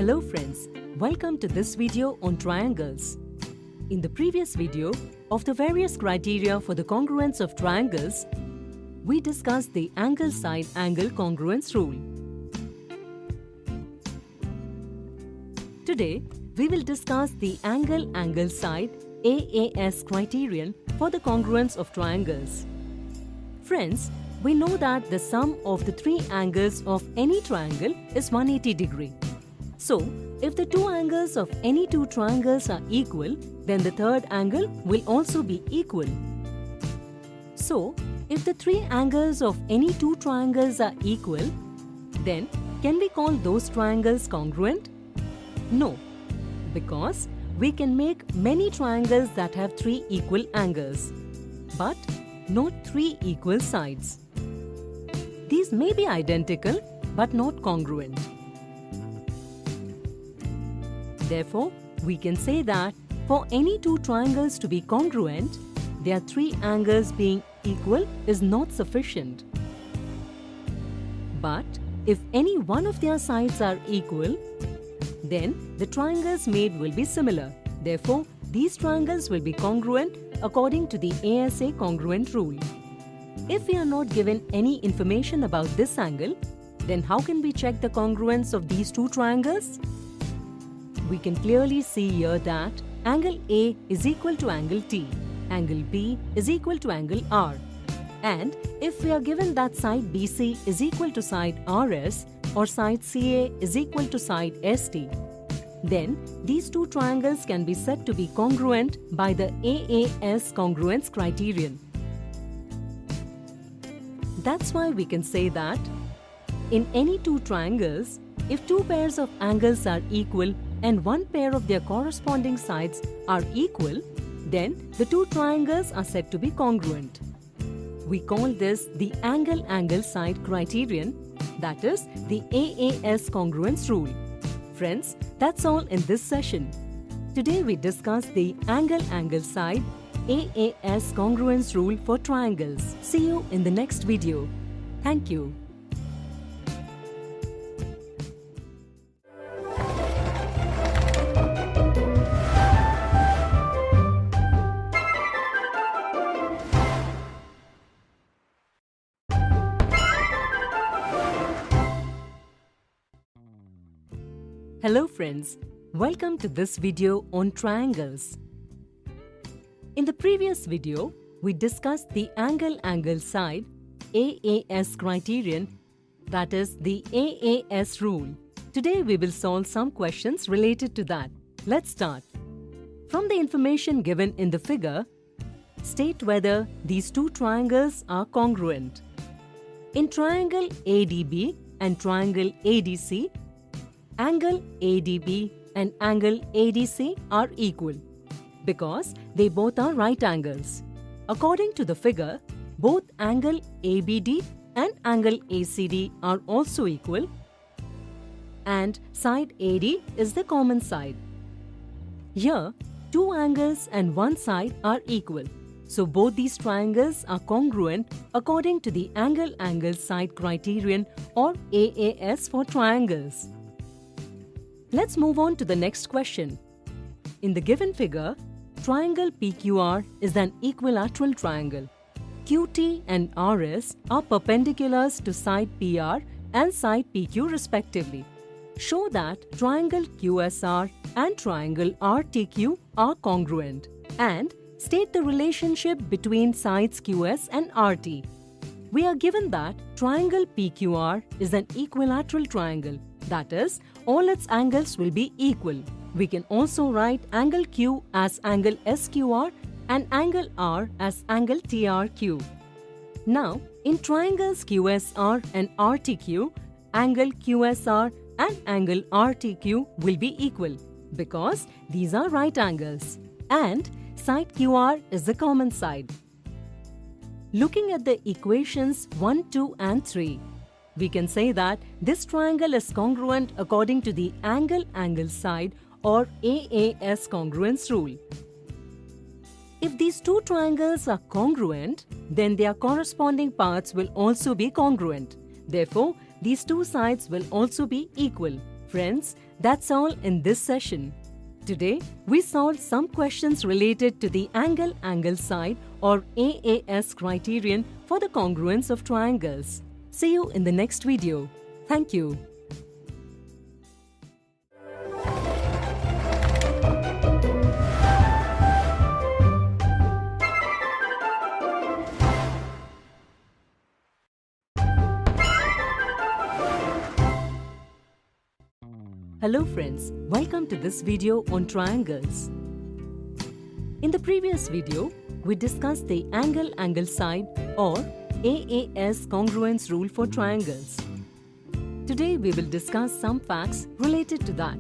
Hello friends, welcome to this video on triangles. In the previous video of the various criteria for the congruence of triangles, we discussed the angle-side angle congruence rule. Today, we will discuss the angle-side AAS criterion for the congruence of triangles. Friends, we know that the sum of the three angles of any triangle is 180 degree. So, if the two angles of any two triangles are equal, then the third angle will also be equal. So, if the three angles of any two triangles are equal, then can we call those triangles congruent? No, because we can make many triangles that have three equal angles, but not three equal sides. These may be identical, but not congruent. Therefore, we can say that for any two triangles to be congruent, their three angles being equal is not sufficient. But if any one of their sides are equal, then the triangles made will be similar. Therefore, these triangles will be congruent according to the ASA congruent rule. If we are not given any information about this angle, then how can we check the congruence of these two triangles? We can clearly see here that angle A is equal to angle T, angle B is equal to angle R. And if we are given that side BC is equal to side RS or side CA is equal to side ST, then these two triangles can be said to be congruent by the AAS congruence criterion. That's why we can say that in any two triangles, if two pairs of angles are equal and one pair of their corresponding sides are equal, then the two triangles are said to be congruent. We call this the angle-side criterion, that is the AAS congruence rule. Friends, that's all in this session. Today we discussed the angle-side AAS congruence rule for triangles. See you in the next video. Thank you. Hello friends, welcome to this video on triangles. In the previous video, we discussed the angle-side AAS criterion, that is the AAS rule. Today we will solve some questions related to that. Let's start. From the information given in the figure, state whether these two triangles are congruent. In triangle ADB and triangle ADC, angle ADB and angle ADC are equal because they both are right angles. According to the figure, both angle ABD and angle ACD are also equal, and side AD is the common side. Here, two angles and one side are equal, so both these triangles are congruent according to the angle-side criterion or AAS for triangles. Let's move on to the next question. In the given figure, triangle PQR is an equilateral triangle. QT and RS are perpendiculars to side PR and side PQ respectively. Show that triangle QSR and triangle RTQ are congruent, and state the relationship between sides QS and RT. We are given that triangle PQR is an equilateral triangle. That is, all its angles will be equal. We can also write angle Q as angle SQR and angle R as angle TRQ. Now, in triangles QSR and RTQ, angle QSR and angle RTQ will be equal because these are right angles, and side QR is the common side. Looking at the equations 1, 2 and 3, we can say that this triangle is congruent according to the angle-side or AAS congruence rule. If these two triangles are congruent, then their corresponding parts will also be congruent. Therefore, these two sides will also be equal. Friends, that's all in this session. Today, we solved some questions related to the angle side or AAS criterion for the congruence of triangles. See you in the next video. Thank you. Hello friends, welcome to this video on triangles. In the previous video, we discussed the angle side or AAS congruence rule for triangles. Today we will discuss some facts related to that.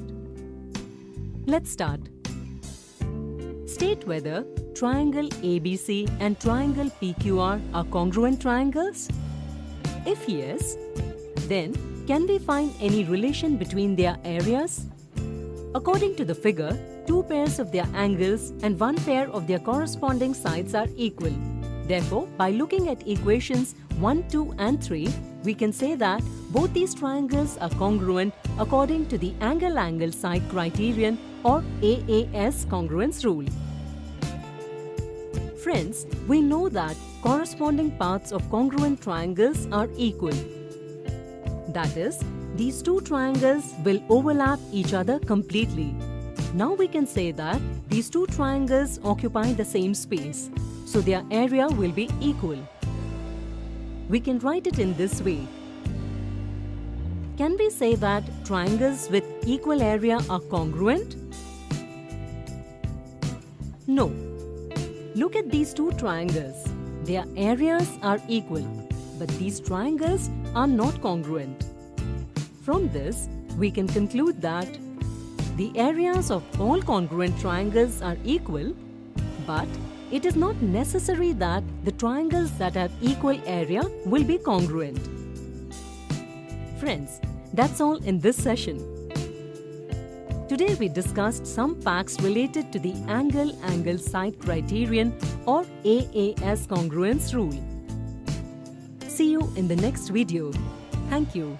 Let's start. State whether triangle ABC and triangle PQR are congruent triangles. If yes, then can we find any relation between their areas? According to the figure, two pairs of their angles and one pair of their corresponding sides are equal. Therefore, by looking at equations 1, 2 and 3, we can say that both these triangles are congruent according to the angle side criterion or AAS congruence rule. Friends, we know that corresponding parts of congruent triangles are equal. That is, these two triangles will overlap each other completely. Now we can say that these two triangles occupy the same space, so their area will be equal. We can write it in this way. Can we say that triangles with equal area are congruent? No. Look at these two triangles. Their areas are equal, but these triangles are not congruent. From this, we can conclude that the areas of all congruent triangles are equal, but it is not necessary that the triangles that have equal area will be congruent. Friends, that's all in this session. Today we discussed some facts related to the angle side criterion or AAS congruence rule. See you in the next video. Thank you.